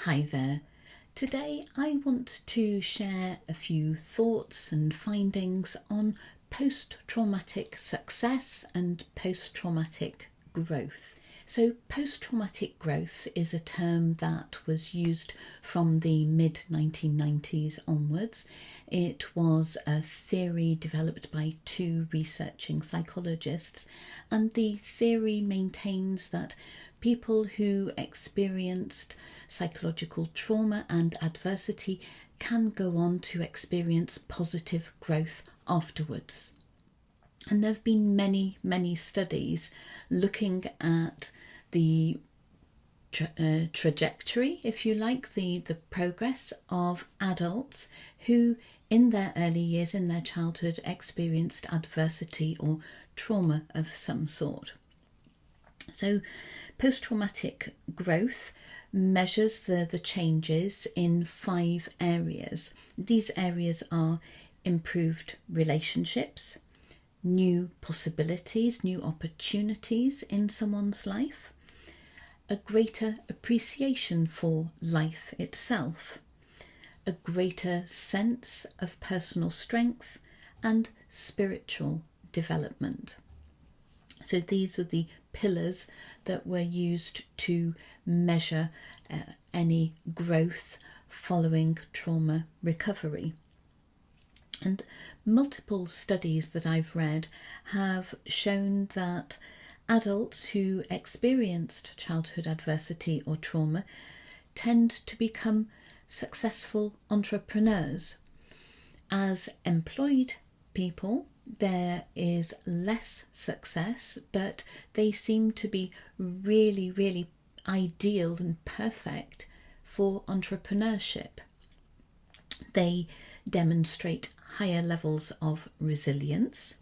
Hi there. Today I want to share a few thoughts and findings on post-traumatic success and post-traumatic growth. So post-traumatic growth is a term that was used from the mid-1990s onwards. It was a theory developed by two researching psychologists, and the theory maintains that people who experienced psychological trauma and adversity can go on to experience positive growth afterwards. And there have been many studies looking at the trajectory, if you like, the progress of adults who in their early years, in their childhood, experienced adversity or trauma of some sort. So post-traumatic growth measures the changes in 5 areas. These areas are improved relationships, new possibilities, new opportunities in someone's life, a greater appreciation for life itself, a greater sense of personal strength, and spiritual development. So these were the pillars that were used to measure any growth following trauma recovery. And multiple studies that I've read have shown that adults who experienced childhood adversity or trauma tend to become successful entrepreneurs. As employed people, there is less success, but they seem to be really ideal and perfect for entrepreneurship. They demonstrate higher levels of resilience,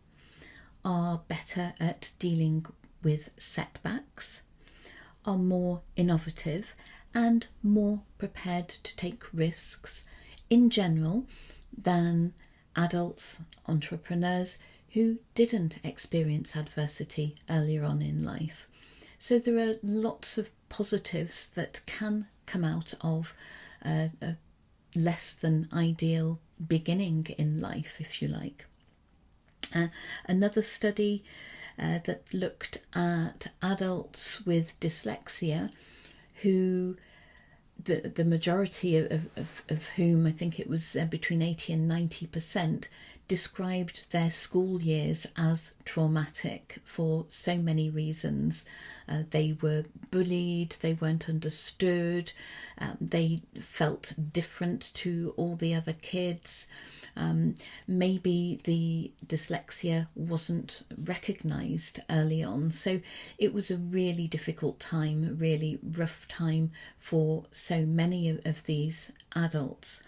are better at dealing with setbacks, are more innovative and more prepared to take risks in general than adults, entrepreneurs who didn't experience adversity earlier on in life. So there are lots of positives that can come out of a less than ideal beginning in life, if you like. Another study that looked at adults with dyslexia who the majority of whom, I think it was between 80 and 90%, described their school years as traumatic for so many reasons. They were bullied, they weren't understood, they felt different to all the other kids. Maybe the dyslexia wasn't recognised early on, so it was a really difficult time, a really rough time for so many of these adults.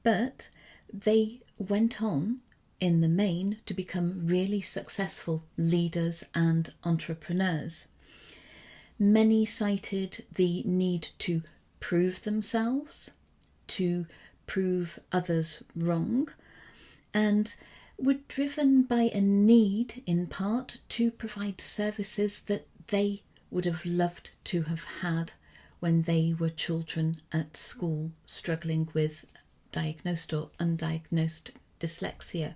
But they went on in the main to become really successful leaders and entrepreneurs. Many cited the need to prove themselves, to prove others wrong, and were driven by a need in part to provide services that they would have loved to have had when they were children at school struggling with diagnosed or undiagnosed dyslexia.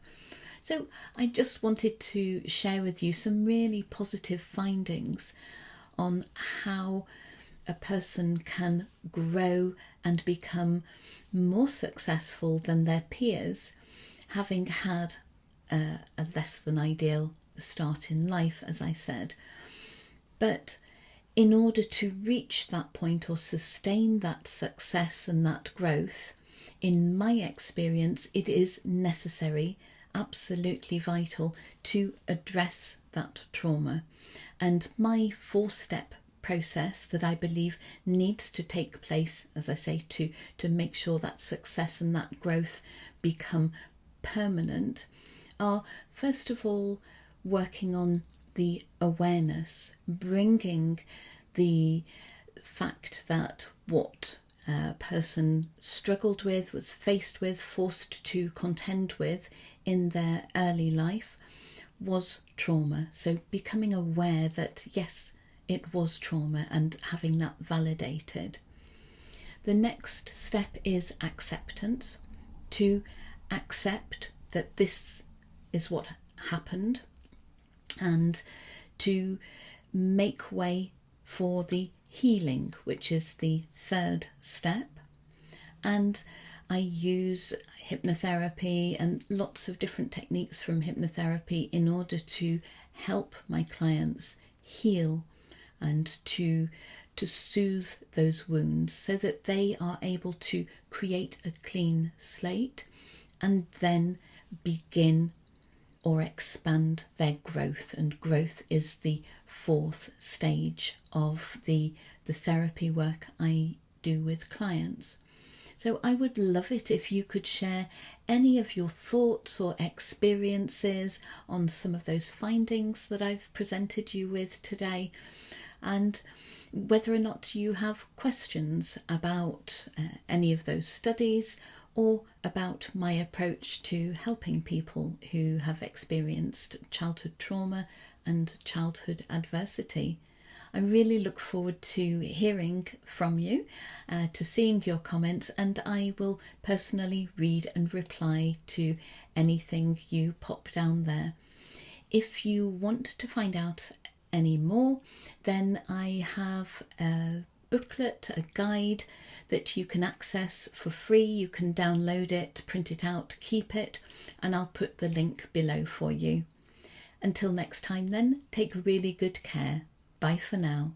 So I just wanted to share with you some really positive findings on how a person can grow and become more successful than their peers, having had a less than ideal start in life, as I said. But in order to reach that point or sustain that success and that growth, in my experience, it is necessary, absolutely vital, to address that trauma. And my 4-step process that I believe needs to take place, as I say, to make sure that success and that growth become permanent, are first of all working on the awareness, bringing the fact that what a person struggled with, was faced with, forced to contend with in their early life was trauma. So becoming aware that yes, it was trauma and having that validated. The next step is acceptance, to accept that this is what happened and to make way for the healing, which is the third step. And I use hypnotherapy and lots of different techniques from hypnotherapy in order to help my clients heal and to soothe those wounds so that they are able to create a clean slate and then begin or expand their growth. And growth is the fourth stage of the therapy work I do with clients. So I would love it if you could share any of your thoughts or experiences on some of those findings that I've presented you with today, and whether or not you have questions about any of those studies or about my approach to helping people who have experienced childhood trauma and childhood adversity. I really look forward to hearing from you, to seeing your comments, and I will personally read and reply to anything you pop down there. If you want to find out any more, then I have a booklet, a guide that you can access for free. You can download it, print it out, keep it, and I'll put the link below for you. Until next time then, take really good care. Bye for now.